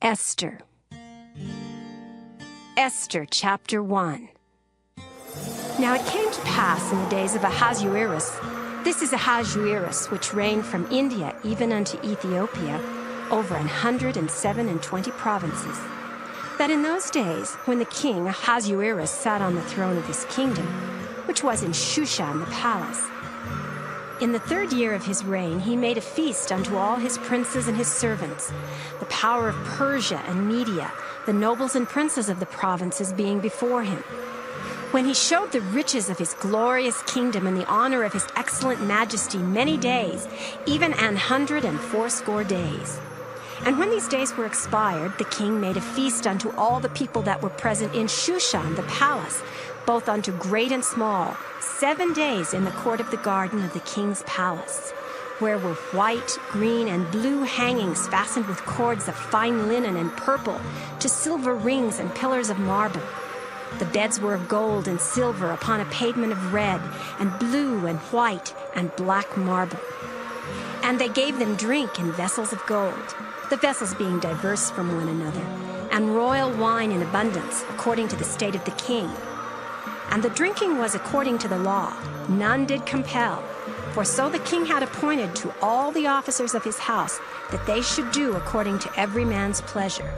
Esther. Esther, chapter 1. Now it came to pass in the days of Ahasuerus, this is Ahasuerus, which reigned from India even unto Ethiopia, over 127 provinces, that in those days, when the king Ahasuerus sat on the throne of his kingdom, which was in Shushan the palace, in the 3rd year of his reign, he made a feast unto all his princes and his servants, the power of Persia and Media, the nobles and princes of the provinces being before him. When he showed the riches of his glorious kingdom and the honor of his excellent majesty many days, even 180 days. And when these days were expired, the king made a feast unto all the people that were present in Shushan the palace, both unto great and small, 7 days in the court of the garden of the king's palace, where were white, green, and blue hangings fastened with cords of fine linen and purple, to silver rings and pillars of marble. The beds were of gold and silver upon a pavement of red, and blue, and white, and black marble. And they gave them drink in vessels of gold, the vessels being diverse from one another, and royal wine in abundance, according to the state of the king. And the drinking was according to the law, none did compel, for so the king had appointed to all the officers of his house that they should do according to every man's pleasure.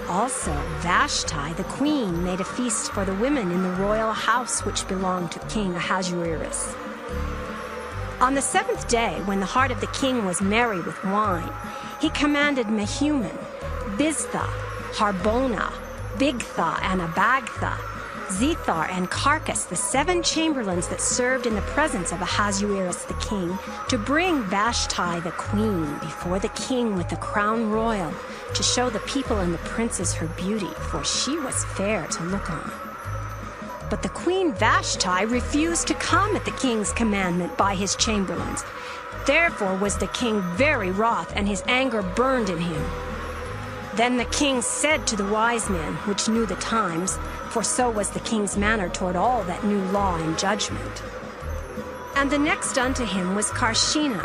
Also, Vashti the queen made a feast for the women in the royal house which belonged to King Ahasuerus. On the 7th day, when the heart of the king was merry with wine, he commanded Mehuman, Biztha, Harbona, Bigtha, and Abagtha, Zethar, and Carcass, the 7 chamberlains that served in the presence of Ahasuerus the king, to bring Vashti the queen before the king with the crown royal, to show the people and the princes her beauty, for she was fair to look on. But the queen Vashti refused to come at the king's commandment by his chamberlains. Therefore was the king very wroth, and his anger burned in him. Then the king said to the wise men, which knew the times, for so was the king's manner toward all that knew law and judgment. And the next unto him was Carshena,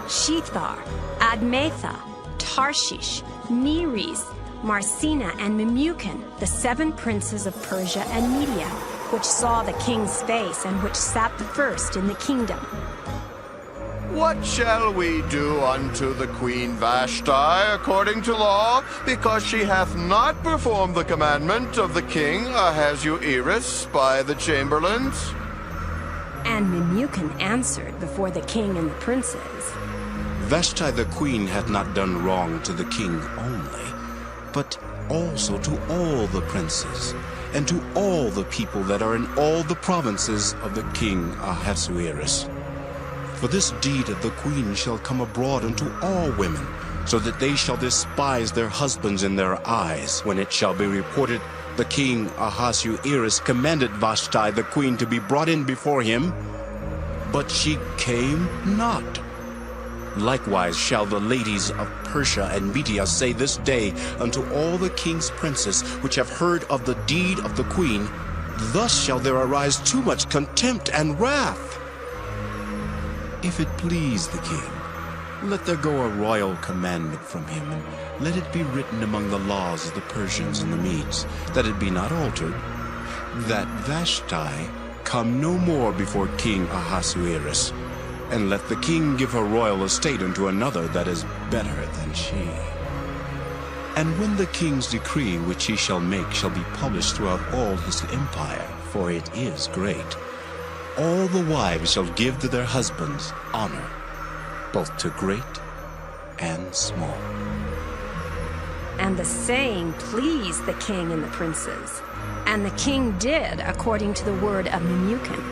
Shethar, Admatha, Tarshish, Meres, Marsena, and Memucan, the 7 princes of Persia and Media, which saw the king's face, and which sat the first in the kingdom. What shall we do unto the queen Vashti according to law, because she hath not performed the commandment of the king Ahasuerus by the chamberlains? And Memucan answered before the king and the princes, Vashti the queen hath not done wrong to the king only, but also to all the princes, and to all the people that are in all the provinces of the king Ahasuerus. For this deed of the queen shall come abroad unto all women, so that they shall despise their husbands in their eyes, when it shall be reported, the king Ahasuerus commanded Vashti the queen to be brought in before him, but she came not. Likewise shall the ladies of Persia and Media say this day unto all the king's princes, which have heard of the deed of the queen, thus shall there arise too much contempt and wrath. If it please the king, let there go a royal commandment from him, and let it be written among the laws of the Persians and the Medes, that it be not altered, that Vashti come no more before King Ahasuerus, and let the king give her royal estate unto another that is better than she. And when the king's decree which he shall make shall be published throughout all his empire, for it is great, all the wives shall give to their husbands honor, both to great and small. And the saying pleased the king and the princes. And the king did according to the word of Memucan.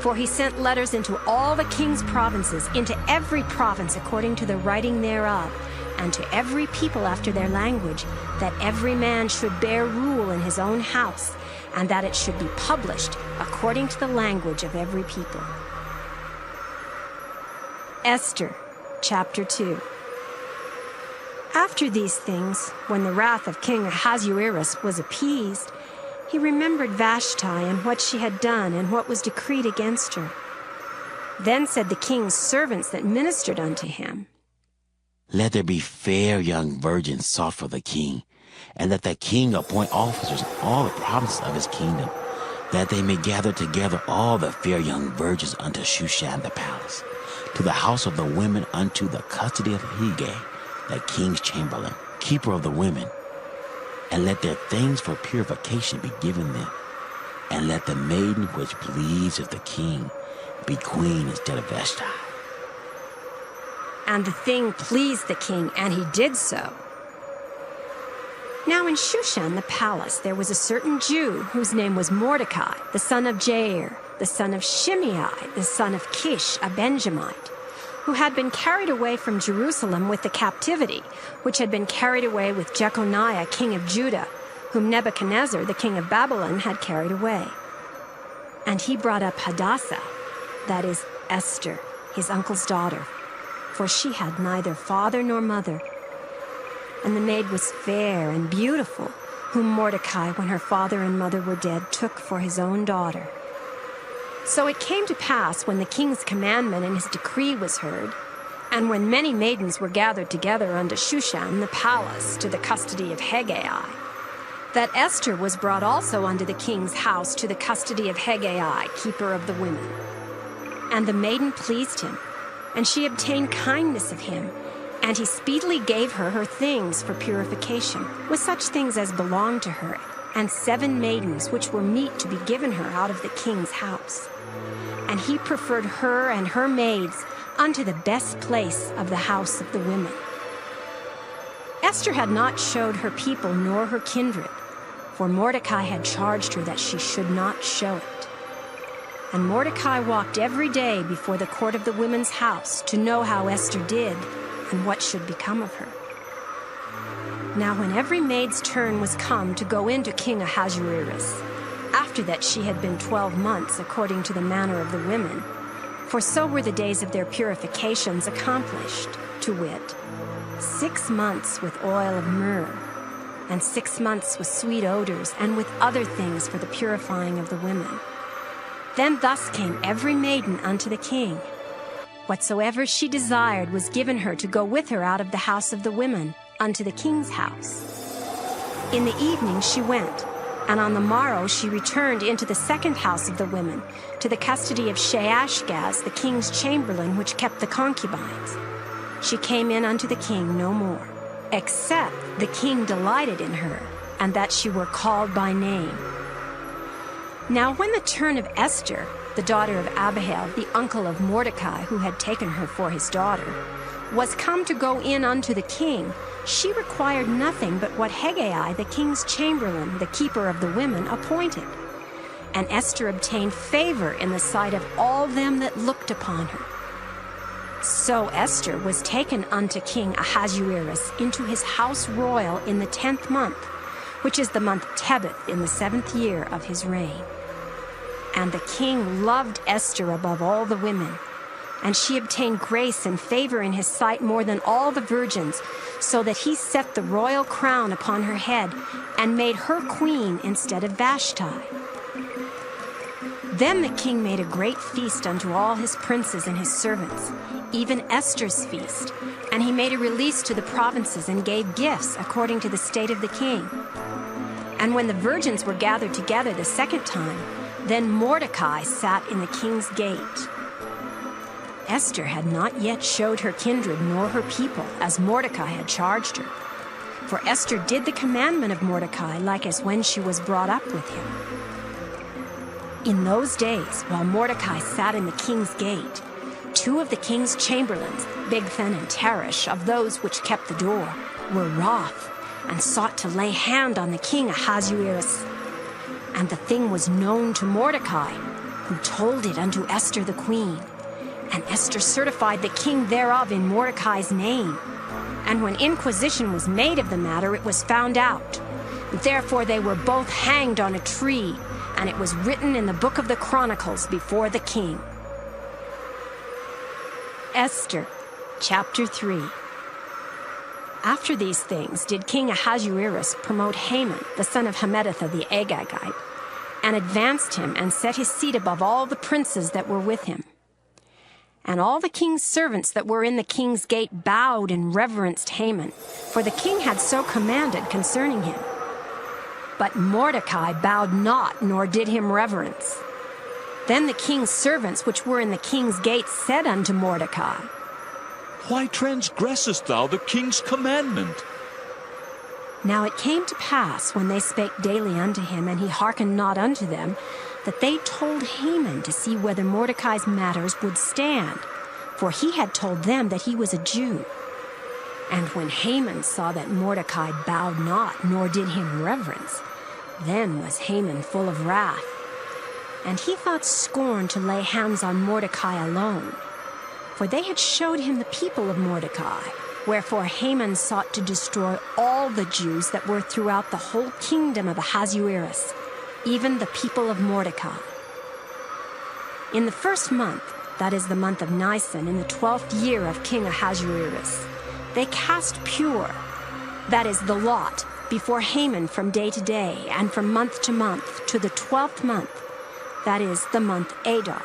For he sent letters into all the king's provinces, into every province according to the writing thereof, and to every people after their language, that every man should bear rule in his own house, and that it should be published according to the language of every people. Esther, chapter 2. After these things, when the wrath of King Ahasuerus was appeased, he remembered Vashti and what she had done and what was decreed against her. Then said the king's servants that ministered unto him, Let there be fair young virgins sought for the king, and let the king appoint officers in all the provinces of his kingdom, that they may gather together all the fair young virgins unto Shushan the palace, to the house of the women unto the custody of Hegai, the king's chamberlain, keeper of the women. And let their things for purification be given them, and let the maiden which pleases the king be queen instead of Vashti. And the thing pleased the king, and he did so. Now in Shushan the palace there was a certain Jew whose name was Mordecai, the son of Jair, the son of Shimei, the son of Kish, a Benjamite, who had been carried away from Jerusalem with the captivity, which had been carried away with Jeconiah, king of Judah, whom Nebuchadnezzar, the king of Babylon, had carried away. And he brought up Hadassah, that is, Esther, his uncle's daughter, for she had neither father nor mother. And the maid was fair and beautiful, whom Mordecai, when her father and mother were dead, took for his own daughter. So it came to pass, when the king's commandment and his decree was heard, and when many maidens were gathered together unto Shushan the palace to the custody of Hegai, that Esther was brought also unto the king's house to the custody of Hegai, keeper of the women. And the maiden pleased him, and she obtained kindness of him, and he speedily gave her her things for purification, with such things as belonged to her, and 7 maidens which were meet to be given her out of the king's house. And he preferred her and her maids unto the best place of the house of the women. Esther had not showed her people nor her kindred, for Mordecai had charged her that she should not show it. And Mordecai walked every day before the court of the women's house to know how Esther did and what should become of her. Now when every maid's turn was come to go into King Ahasuerus, after that she had been 12 months according to the manner of the women, for so were the days of their purifications accomplished, to wit, 6 months with oil of myrrh, and 6 months with sweet odors, and with other things for the purifying of the women. Then thus came every maiden unto the king. Whatsoever she desired was given her to go with her out of the house of the women unto the king's house. In the evening she went, and on the morrow she returned into the second house of the women, to the custody of Shaashgaz, the king's chamberlain, which kept the concubines. She came in unto the king no more, except the king delighted in her, and that she were called by name. Now when the turn of Esther, the daughter of Abihail, the uncle of Mordecai, who had taken her for his daughter, was come to go in unto the king, she required nothing but what Hegai, the king's chamberlain, the keeper of the women, appointed. And Esther obtained favor in the sight of all them that looked upon her. So Esther was taken unto King Ahasuerus into his house royal in the 10th month, which is the month Tebeth, in the 7th year of his reign. And the king loved Esther above all the women, and she obtained grace and favor in his sight more than all the virgins, so that he set the royal crown upon her head, and made her queen instead of Vashti. Then the king made a great feast unto all his princes and his servants, even Esther's feast, and he made a release to the provinces and gave gifts according to the state of the king. And when the virgins were gathered together the second time, then Mordecai sat in the king's gate. Esther had not yet showed her kindred nor her people, as Mordecai had charged her. For Esther did the commandment of Mordecai, like as when she was brought up with him. In those days, while Mordecai sat in the king's gate, 2 of the king's chamberlains, Bigthan and Teresh, of those which kept the door, were wroth, and sought to lay hand on the king Ahasuerus. And the thing was known to Mordecai, who told it unto Esther the queen. And Esther certified the king thereof in Mordecai's name. And when inquisition was made of the matter, it was found out. Therefore they were both hanged on a tree, and it was written in the book of the Chronicles before the king. Esther, chapter 3. After these things did King Ahasuerus promote Haman, the son of Hammedatha the Agagite, and advanced him and set his seat above all the princes that were with him. And all the king's servants that were in the king's gate bowed and reverenced Haman, for the king had so commanded concerning him. But Mordecai bowed not, nor did him reverence. Then the king's servants which were in the king's gate said unto Mordecai, Why transgressest thou the king's commandment? Now it came to pass, when they spake daily unto him, and he hearkened not unto them, that they told Haman to see whether Mordecai's matters would stand, for he had told them that he was a Jew. And when Haman saw that Mordecai bowed not, nor did him reverence, then was Haman full of wrath. And he thought scorn to lay hands on Mordecai alone, for they had showed him the people of Mordecai. Wherefore Haman sought to destroy all the Jews that were throughout the whole kingdom of Ahasuerus, even the people of Mordecai. In the first month, that is the month of Nisan, in the 12th year of King Ahasuerus, they cast pure, that is the lot, before Haman from day to day, and from month to month, to the 12th month, that is the month Adar.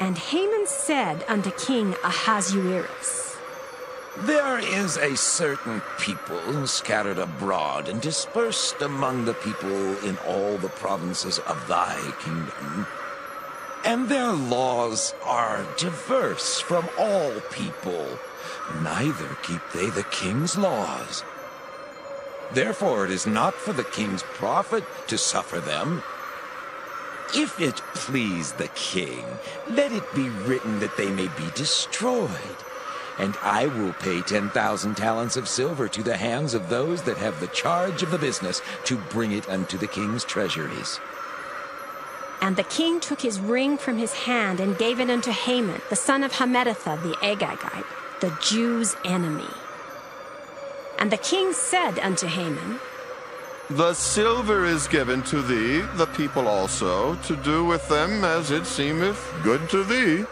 And Haman said unto King Ahasuerus, There is a certain people scattered abroad and dispersed among the people in all the provinces of thy kingdom, and their laws are diverse from all people, neither keep they the king's laws. Therefore it is not for the king's profit to suffer them. If it please the king, let it be written that they may be destroyed. And I will pay 10,000 talents of silver to the hands of those that have the charge of the business, to bring it unto the king's treasuries. And the king took his ring from his hand, and gave it unto Haman, the son of Hammedatha the Agagite, the Jews' enemy. And the king said unto Haman, The silver is given to thee, the people also, to do with them as it seemeth good to thee.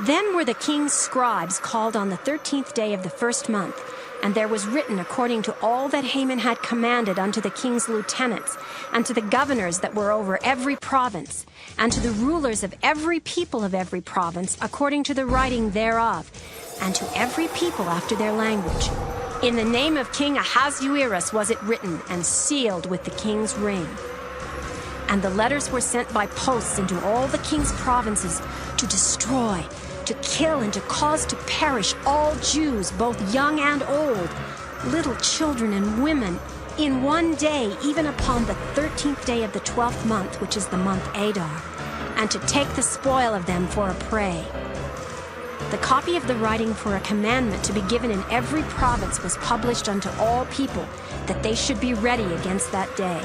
Then were the king's scribes called on the 13th day of the first month, and there was written according to all that Haman had commanded unto the king's lieutenants, and to the governors that were over every province, and to the rulers of every people of every province, according to the writing thereof, and to every people after their language. In the name of King Ahasuerus was it written, and sealed with the king's ring. And the letters were sent by posts into all the king's provinces, to destroy, to kill, and to cause to perish all Jews, both young and old, little children and women, in one day, even upon the 13th day of the 12th month, which is the month Adar, and to take the spoil of them for a prey. The copy of the writing for a commandment to be given in every province was published unto all people, that they should be ready against that day.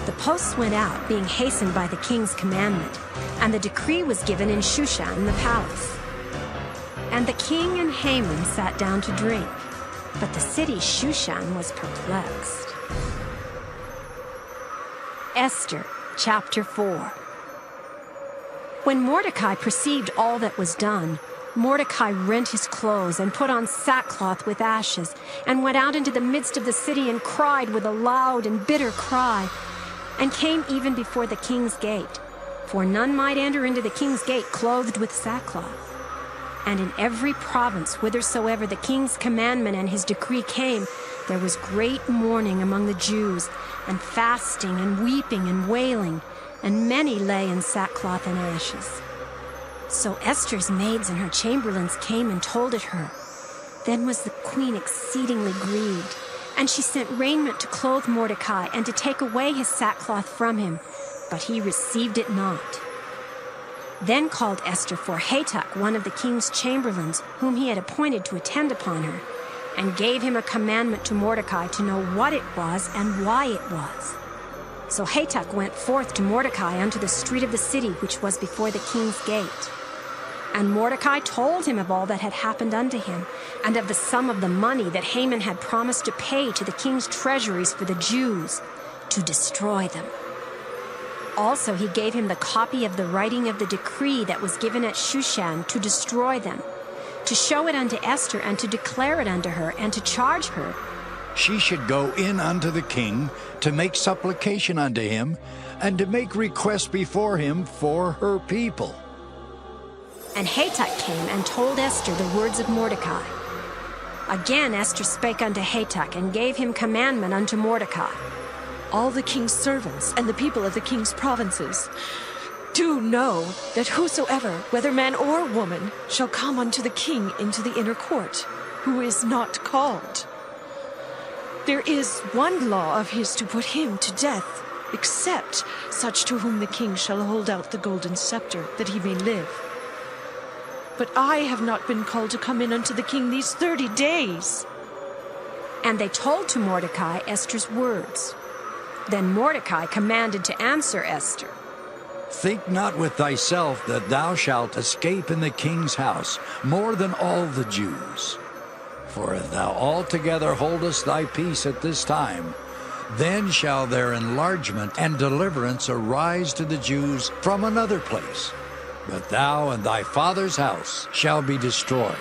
The posts went out, being hastened by the king's commandment, and the decree was given in Shushan the palace. And the king and Haman sat down to drink, but the city Shushan was perplexed. Esther, chapter 4. When Mordecai perceived all that was done, Mordecai rent his clothes and put on sackcloth with ashes, and went out into the midst of the city and cried with a loud and bitter cry, and came even before the king's gate, for none might enter into the king's gate clothed with sackcloth. And in every province whithersoever the king's commandment and his decree came, there was great mourning among the Jews, and fasting and weeping and wailing, and many lay in sackcloth and ashes. So Esther's maids and her chamberlains came and told it her. Then was the queen exceedingly grieved, and she sent raiment to clothe Mordecai, and to take away his sackcloth from him, but he received it not. Then called Esther for Hatach, one of the king's chamberlains, whom he had appointed to attend upon her, and gave him a commandment to Mordecai to know what it was and why it was. So Hatach went forth to Mordecai unto the street of the city, which was before the king's gate. And Mordecai told him of all that had happened unto him, and of the sum of the money that Haman had promised to pay to the king's treasuries for the Jews, to destroy them. Also he gave him the copy of the writing of the decree that was given at Shushan to destroy them, to show it unto Esther, and to declare it unto her, and to charge her. She should go in unto the king to make supplication unto him, and to make request before him for her people. And Hatach came and told Esther the words of Mordecai. Again Esther spake unto Hatach, and gave him commandment unto Mordecai. All the king's servants and the people of the king's provinces, do know that whosoever, whether man or woman, shall come unto the king into the inner court, who is not called, there is one law of his to put him to death, except such to whom the king shall hold out the golden scepter, that he may live. But I have not been called to come in unto the king these 30 days. And they told to Mordecai Esther's words. Then Mordecai commanded to answer Esther. Think not with thyself that thou shalt escape in the king's house more than all the Jews. For if thou altogether holdest thy peace at this time, then shall their enlargement and deliverance arise to the Jews from another place. But thou and thy father's house shall be destroyed.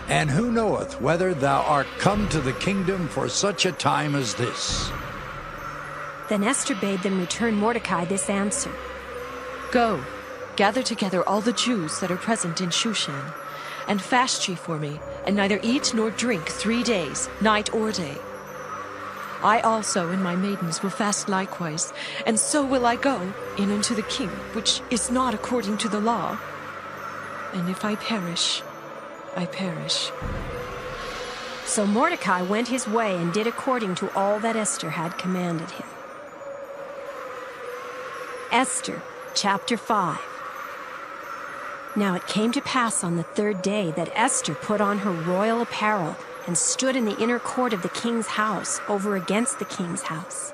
And who knoweth whether thou art come to the kingdom for such a time as this? Then Esther bade them return Mordecai this answer. Go, gather together all the Jews that are present in Shushan, and fast ye for me, and neither eat nor drink 3 days, night or day. I also and my maidens will fast likewise, and so will I go in unto the king, which is not according to the law. And if I perish, I perish. So Mordecai went his way and did according to all that Esther had commanded him. Esther, chapter 5. Now it came to pass on the 3rd day that Esther put on her royal apparel and stood in the inner court of the king's house, over against the king's house.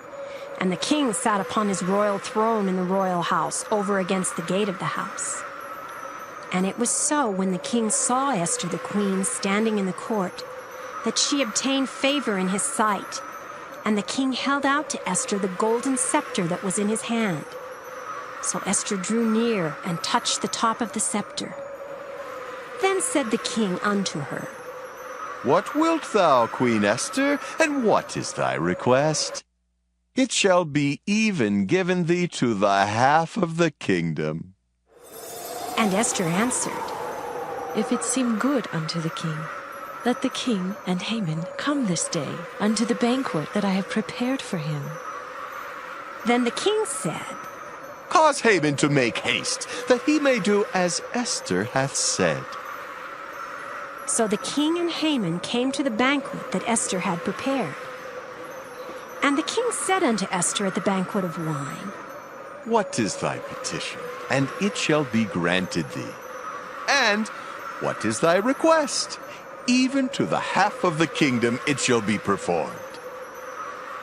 And the king sat upon his royal throne in the royal house, over against the gate of the house. And it was so, when the king saw Esther the queen standing in the court, that she obtained favor in his sight. And the king held out to Esther the golden scepter that was in his hand. So Esther drew near and touched the top of the scepter. Then said the king unto her, What wilt thou, Queen Esther, and what is thy request? It shall be even given thee to the half of the kingdom. And Esther answered, If it seem good unto the king, let the king and Haman come this day unto the banquet that I have prepared for him. Then the king said, Cause Haman to make haste, that he may do as Esther hath said. So the king and Haman came to the banquet that Esther had prepared. And the king said unto Esther at the banquet of wine, What is thy petition? And it shall be granted thee. And what is thy request? Even to the half of the kingdom it shall be performed.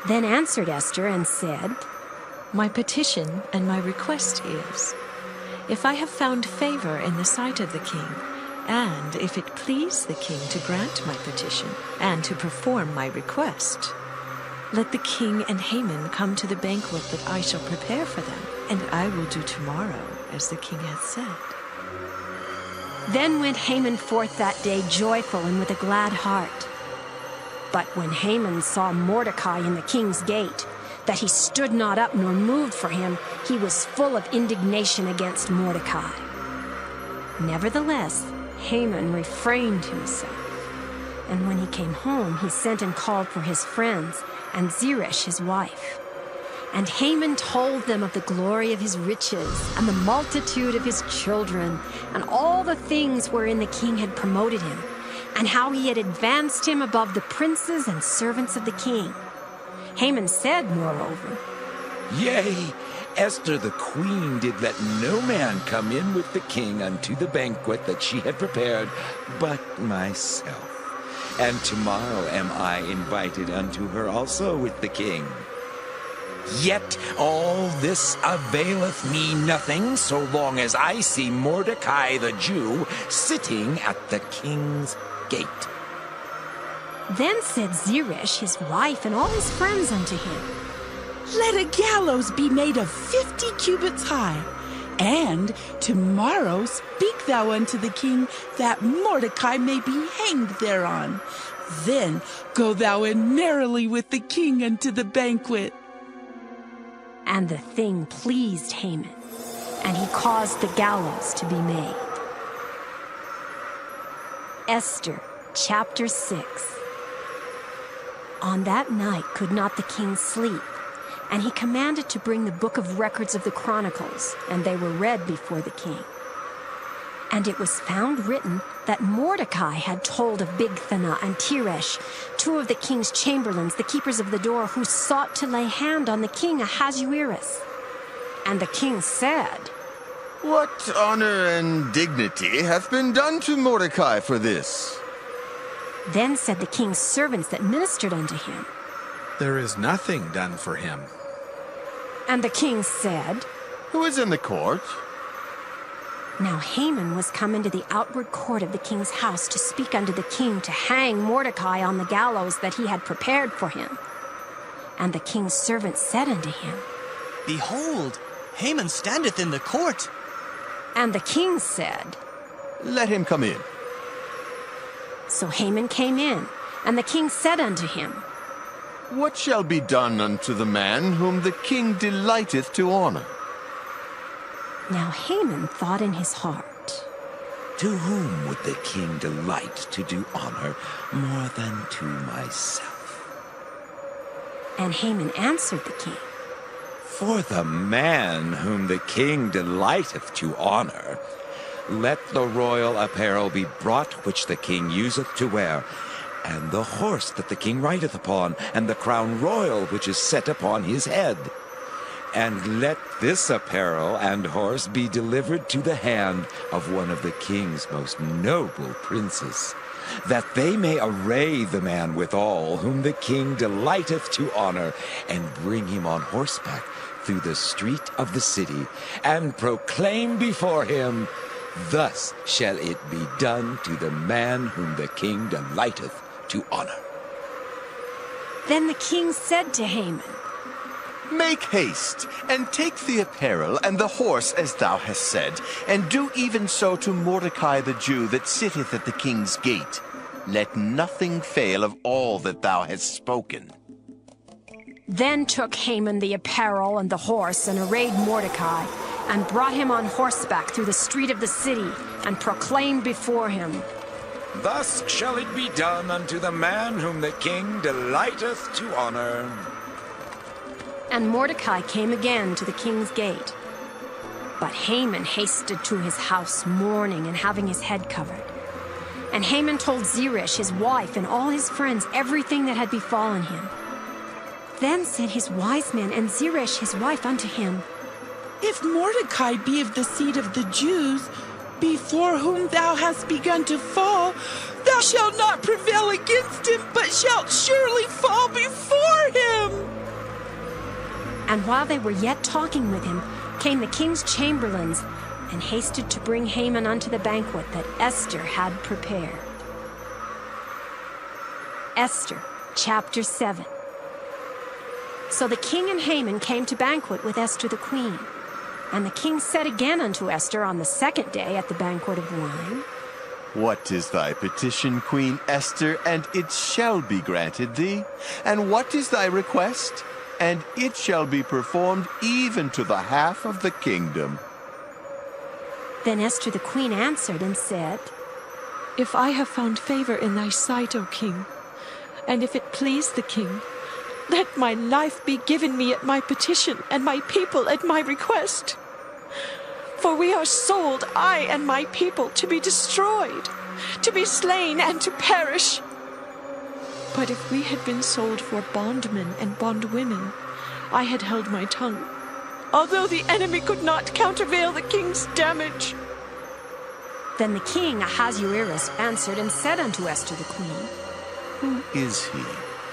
Then answered Esther and said, My petition and my request is, if I have found favor in the sight of the king, and if it please the king to grant my petition and to perform my request, let the king and Haman come to the banquet that I shall prepare for them, and I will do tomorrow as the king hath said. Then went Haman forth that day joyful and with a glad heart. But when Haman saw Mordecai in the king's gate, that he stood not up nor moved for him, he was full of indignation against Mordecai. Nevertheless, Haman refrained himself. And when he came home, he sent and called for his friends and Zeresh his wife. And Haman told them of the glory of his riches and the multitude of his children and all the things wherein the king had promoted him, and how he had advanced him above the princes and servants of the king. Haman said, moreover, Yea, Esther the queen did let no man come in with the king unto the banquet that she had prepared, but myself. And tomorrow am I invited unto her also with the king. Yet all this availeth me nothing, so long as I see Mordecai the Jew sitting at the king's gate. Then said Zeresh his wife and all his friends unto him, Let a gallows be made of 50 cubits high, and tomorrow speak thou unto the king, that Mordecai may be hanged thereon. Then go thou in merrily with the king unto the banquet. And the thing pleased Haman, and he caused the gallows to be made. Esther, chapter 6. On that night could not the king sleep, and he commanded to bring the book of records of the Chronicles, and they were read before the king. And it was found written that Mordecai had told of Bigthana and Teresh, two of the king's chamberlains, the keepers of the door, who sought to lay hand on the king Ahasuerus. And the king said, What honor and dignity hath been done to Mordecai for this? Then said the king's servants that ministered unto him. There is nothing done for him. And the king said, Who is in the court? Now Haman was come into the outward court of the king's house to speak unto the king to hang Mordecai on the gallows that he had prepared for him. And the king's servants said unto him, Behold, Haman standeth in the court. And the king said, Let him come in. So Haman came in, and the king said unto him, What shall be done unto the man whom the king delighteth to honor? Now Haman thought in his heart, To whom would the king delight to do honor more than to myself? And Haman answered the king, For the man whom the king delighteth to honor, let the royal apparel be brought which the king useth to wear, and the horse that the king rideth upon, and the crown royal which is set upon his head. And let this apparel and horse be delivered to the hand of one of the king's most noble princes, that they may array the man withal whom the king delighteth to honor, and bring him on horseback through the street of the city, and proclaim before him, Thus shall it be done to the man whom the king delighteth to honor. Then the king said to Haman, Make haste, and take the apparel and the horse as thou hast said, and do even so to Mordecai the Jew that sitteth at the king's gate. Let nothing fail of all that thou hast spoken. Then took Haman the apparel and the horse, and arrayed Mordecai, and brought him on horseback through the street of the city, and proclaimed before him, Thus shall it be done unto the man whom the king delighteth to honor. And Mordecai came again to the king's gate. But Haman hasted to his house mourning and having his head covered. And Haman told Zeresh his wife and all his friends everything that had befallen him. Then said his wise men and Zeresh his wife unto him, If Mordecai be of the seed of the Jews, before whom thou hast begun to fall, thou shalt not prevail against him, but shalt surely fall before him. And while they were yet talking with him, came the king's chamberlains, and hasted to bring Haman unto the banquet that Esther had prepared. Esther, chapter 7. So the king and Haman came to banquet with Esther the queen. And the king said again unto Esther on the second day at the banquet of wine, What is thy petition, Queen Esther, and it shall be granted thee? And what is thy request? And it shall be performed even to the half of the kingdom. Then Esther the queen answered and said, If I have found favor in thy sight, O king, and if it please the king, let my life be given me at my petition, and my people at my request. For we are sold, I and my people, to be destroyed, to be slain, and to perish. But if we had been sold for bondmen and bondwomen, I had held my tongue, although the enemy could not countervail the king's damage. Then the king Ahasuerus answered and said unto Esther the queen, Who is he,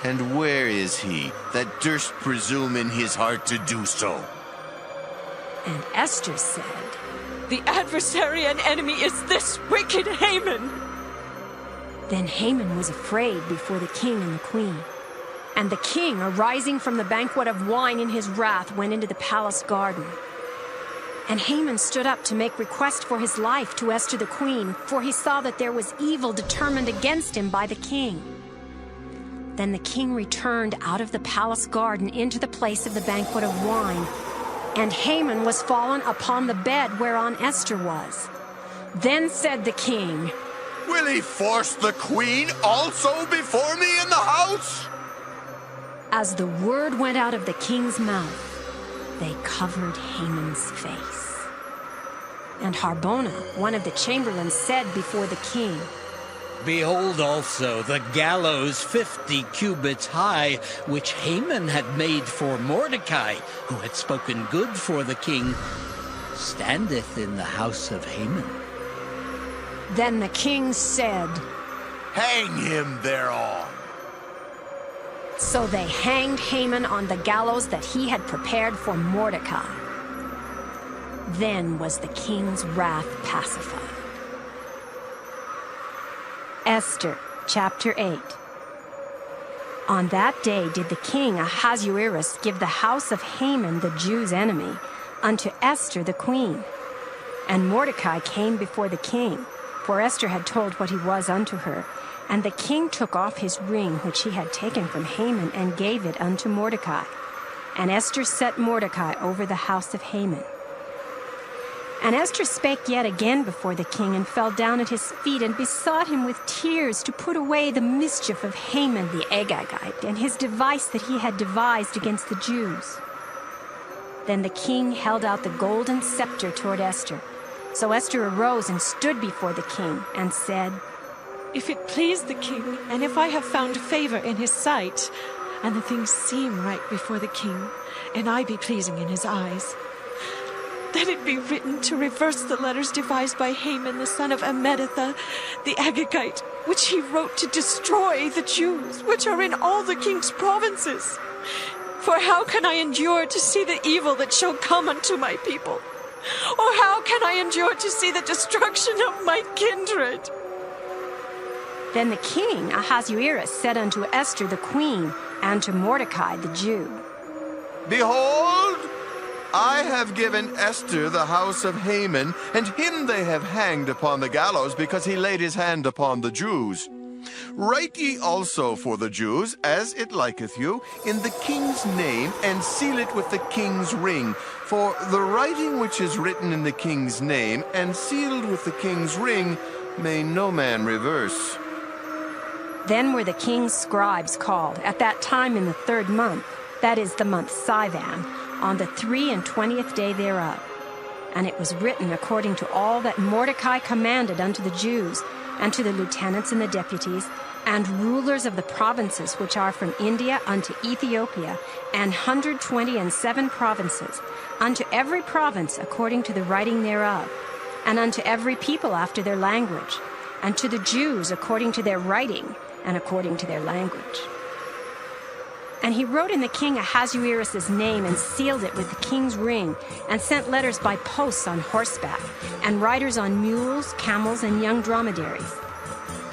and where is he, that durst presume in his heart to do so? And Esther said, The adversary and enemy is this wicked Haman. Then Haman was afraid before the king and the queen. And the king, arising from the banquet of wine in his wrath, went into the palace garden. And Haman stood up to make request for his life to Esther the queen, for he saw that there was evil determined against him by the king. Then the king returned out of the palace garden into the place of the banquet of wine, and Haman was fallen upon the bed whereon Esther was. Then said the king, Will he force the queen also before me in the house? As the word went out of the king's mouth, they covered Haman's face. And Harbona, one of the chamberlains, said before the king, Behold also the gallows 50 cubits high, which Haman had made for Mordecai, who had spoken good for the king, standeth in the house of Haman. Then the king said, Hang him thereon. So they hanged Haman on the gallows that he had prepared for Mordecai. Then was the king's wrath pacified. Esther, chapter 8. On that day did the king Ahasuerus give the house of Haman, the Jews' enemy, unto Esther the queen. And Mordecai came before the king, for Esther had told what he was unto her. And the king took off his ring which he had taken from Haman, and gave it unto Mordecai. And Esther set Mordecai over the house of Haman. And Esther spake yet again before the king, and fell down at his feet, and besought him with tears to put away the mischief of Haman the Agagite, and his device that he had devised against the Jews. Then the king held out the golden scepter toward Esther. So Esther arose and stood before the king, and said, If it please the king, and if I have found favor in his sight, and the things seem right before the king, and I be pleasing in his eyes, then it be written to reverse the letters devised by Haman the son of Ammedatha, the Agagite, which he wrote to destroy the Jews, which are in all the king's provinces. For how can I endure to see the evil that shall come unto my people? Or how can I endure to see the destruction of my kindred? Then the king Ahasuerus said unto Esther the queen, and to Mordecai the Jew, Behold, I have given Esther the house of Haman, and him they have hanged upon the gallows, because he laid his hand upon the Jews. Write ye also for the Jews, as it liketh you, in the king's name, and seal it with the king's ring. For the writing which is written in the king's name, and sealed with the king's ring, may no man reverse. Then were the king's scribes called at that time in the 3rd month, that is the month Sivan, on the 23rd day thereof. And it was written according to all that Mordecai commanded unto the Jews, and to the lieutenants and the deputies, and rulers of the provinces which are from India unto Ethiopia, and 127 provinces, unto every province according to the writing thereof, and unto every people after their language, and to the Jews according to their writing, and according to their language. And he wrote in the king Ahasuerus' name, and sealed it with the king's ring, and sent letters by posts on horseback, and riders on mules, camels, and young dromedaries,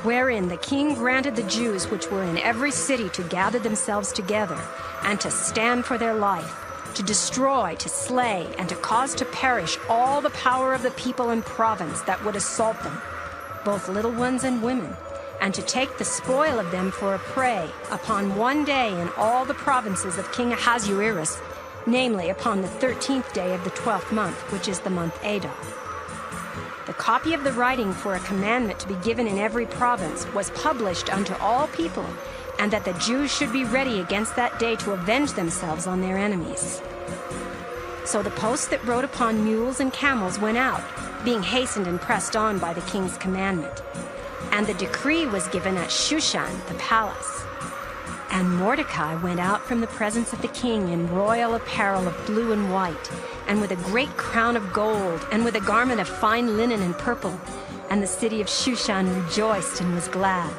wherein the king granted the Jews which were in every city to gather themselves together, and to stand for their life, to destroy, to slay, and to cause to perish all the power of the people and province that would assault them, both little ones and women, and to take the spoil of them for a prey upon one day in all the provinces of King Ahasuerus, namely upon the 13th day of the 12th month, which is the month Adar. The copy of the writing for a commandment to be given in every province was published unto all people, and that the Jews should be ready against that day to avenge themselves on their enemies. So the posts that rode upon mules and camels went out, being hastened and pressed on by the king's commandment. And the decree was given at Shushan, the palace. And Mordecai went out from the presence of the king in royal apparel of blue and white, and with a great crown of gold, and with a garment of fine linen and purple. And the city of Shushan rejoiced and was glad.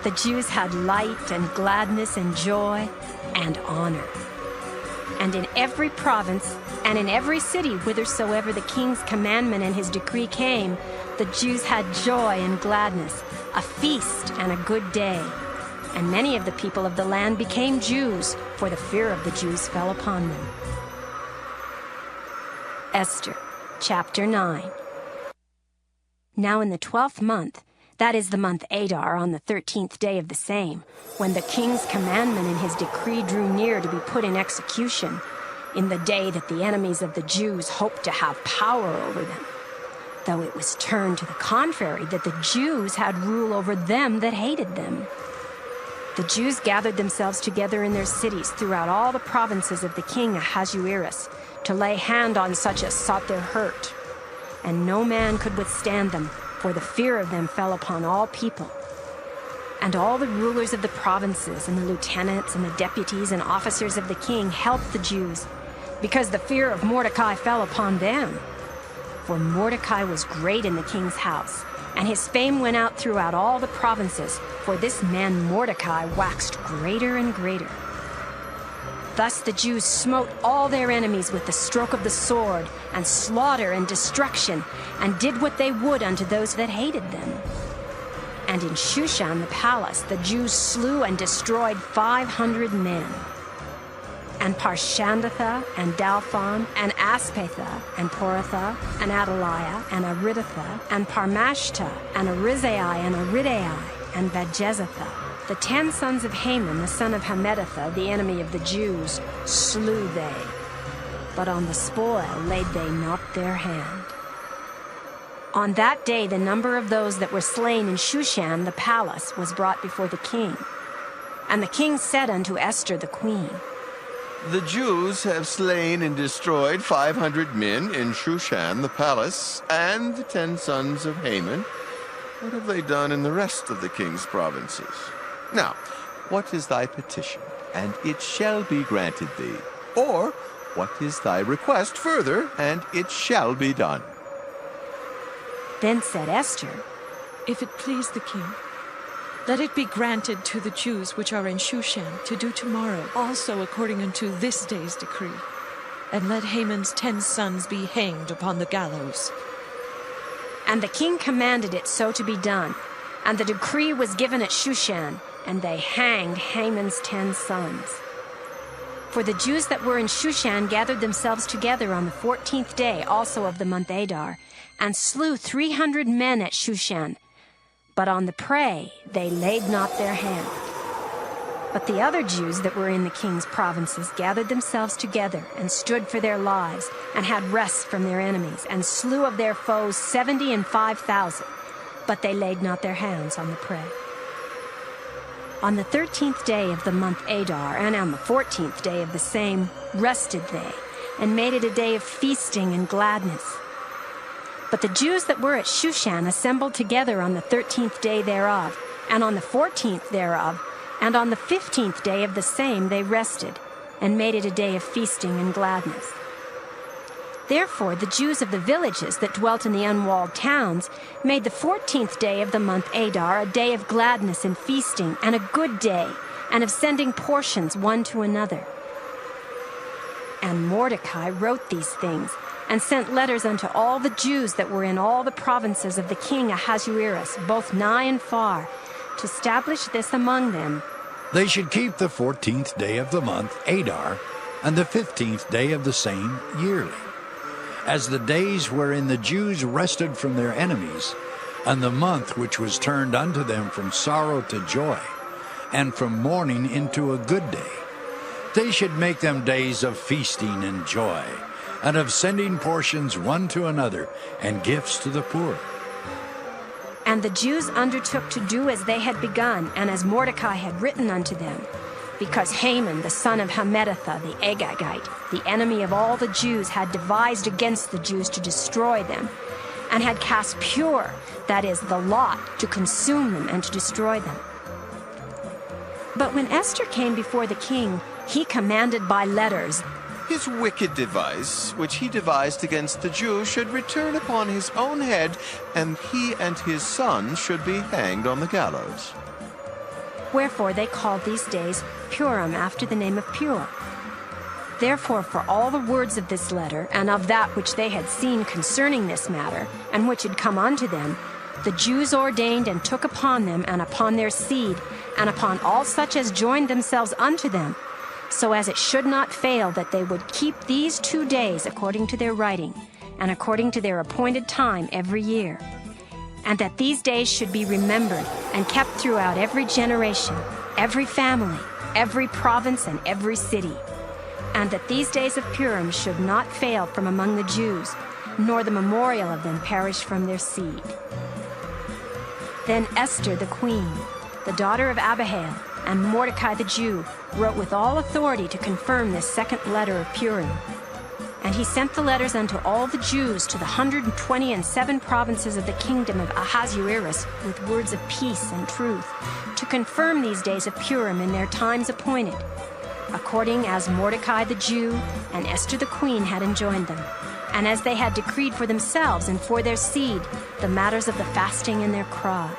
The Jews had light and gladness and joy and honor. And in every province and in every city whithersoever the king's commandment and his decree came, the Jews had joy and gladness, a feast and a good day. And many of the people of the land became Jews, for the fear of the Jews fell upon them. Esther, chapter 9. Now in the 12th month, that is the month Adar, on the 13th day of the same, when the king's commandment and his decree drew near to be put in execution, in the day that the enemies of the Jews hoped to have power over them, though it was turned to the contrary, that the Jews had rule over them that hated them. The Jews gathered themselves together in their cities throughout all the provinces of the king Ahasuerus to lay hand on such as sought their hurt. And no man could withstand them, for the fear of them fell upon all people. And all the rulers of the provinces and the lieutenants and the deputies and officers of the king helped the Jews, because the fear of Mordecai fell upon them. For Mordecai was great in the king's house, and his fame went out throughout all the provinces, for this man Mordecai waxed greater and greater. Thus the Jews smote all their enemies with the stroke of the sword, and slaughter and destruction, and did what they would unto those that hated them. And in Shushan the palace the Jews slew and destroyed 500 men. And Parshandatha, and Dalphon, and Aspatha, and Poratha, and Adaliah, and Aridatha, and Parmashta, and Arizai, and Aridai, and Bajezatha, the 10 sons of Haman, the son of Hammedatha, the enemy of the Jews, slew they. But on the spoil laid they not their hand. On that day the number of those that were slain in Shushan the palace was brought before the king. And the king said unto Esther the queen, The Jews have slain and destroyed 500 men in Shushan the palace, and the 10 sons of Haman. What have they done in the rest of the king's provinces? Now, what is thy petition, and it shall be granted thee? Or, what is thy request further, and it shall be done? Then said Esther, If it please the king, let it be granted to the Jews which are in Shushan to do tomorrow also according unto this day's decree. And let Haman's 10 sons be hanged upon the gallows. And the king commanded it so to be done. And the decree was given at Shushan, and they hanged Haman's 10 sons. For the Jews that were in Shushan gathered themselves together on the 14th day also of the month Adar, and slew 300 men at Shushan. But on the prey they laid not their hand. But the other Jews that were in the king's provinces gathered themselves together, and stood for their lives, and had rest from their enemies, and slew of their foes 75,000. But they laid not their hands on the prey. On the 13th day of the month Adar, and on the 14th day of the same, rested they, and made it a day of feasting and gladness. But the Jews that were at Shushan assembled together on the 13th day thereof, and on the 14th thereof, and on the 15th day of the same they rested, and made it a day of feasting and gladness. Therefore the Jews of the villages that dwelt in the unwalled towns made the 14th day of the month Adar a day of gladness and feasting, and a good day, and of sending portions one to another. And Mordecai wrote these things, and sent letters unto all the Jews that were in all the provinces of the king Ahasuerus, both nigh and far, to establish this among them. They should keep the 14th day of the month Adar, and the 15th day of the same yearly, as the days wherein the Jews rested from their enemies, and the month which was turned unto them from sorrow to joy, and from mourning into a good day. They should make them days of feasting and joy, and of sending portions one to another, and gifts to the poor. And the Jews undertook to do as they had begun, and as Mordecai had written unto them, because Haman, the son of Hammedatha, the Agagite, the enemy of all the Jews, had devised against the Jews to destroy them, and had cast pure, that is, the lot, to consume them and to destroy them. But when Esther came before the king, he commanded by letters, His wicked device, which he devised against the Jews, should return upon his own head, and he and his sons should be hanged on the gallows. Wherefore they called these days Purim, after the name of Pur. Therefore for all the words of this letter, and of that which they had seen concerning this matter, and which had come unto them, the Jews ordained and took upon them, and upon their seed, and upon all such as joined themselves unto them, so as it should not fail that they would keep these 2 days according to their writing, and according to their appointed time every year, and that these days should be remembered and kept throughout every generation, every family, every province, and every city, and that these days of Purim should not fail from among the Jews, nor the memorial of them perish from their seed. Then Esther the queen, the daughter of Abihail, and Mordecai the Jew wrote with all authority to confirm this second letter of Purim. And he sent the letters unto all the Jews to the 127 provinces of the kingdom of Ahasuerus with words of peace and truth, to confirm these days of Purim in their times appointed, according as Mordecai the Jew and Esther the queen had enjoined them, and as they had decreed for themselves and for their seed the matters of the fasting and their cry.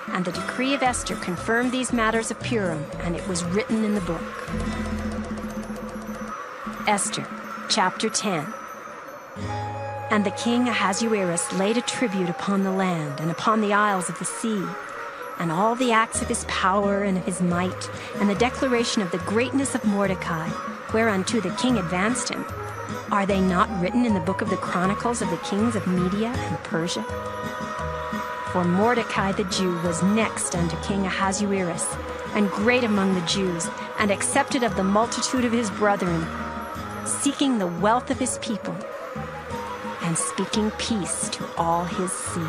And the decree of Esther confirmed these matters of Purim, and it was written in the book. Esther, chapter 10. And the king Ahasuerus laid a tribute upon the land and upon the isles of the sea, and all the acts of his power and of his might, and the declaration of the greatness of Mordecai, whereunto the king advanced him. Are they not written in the book of the chronicles of the kings of Media and Persia? For Mordecai the Jew was next unto King Ahasuerus, and great among the Jews, and accepted of the multitude of his brethren, seeking the wealth of his people, and speaking peace to all his seed.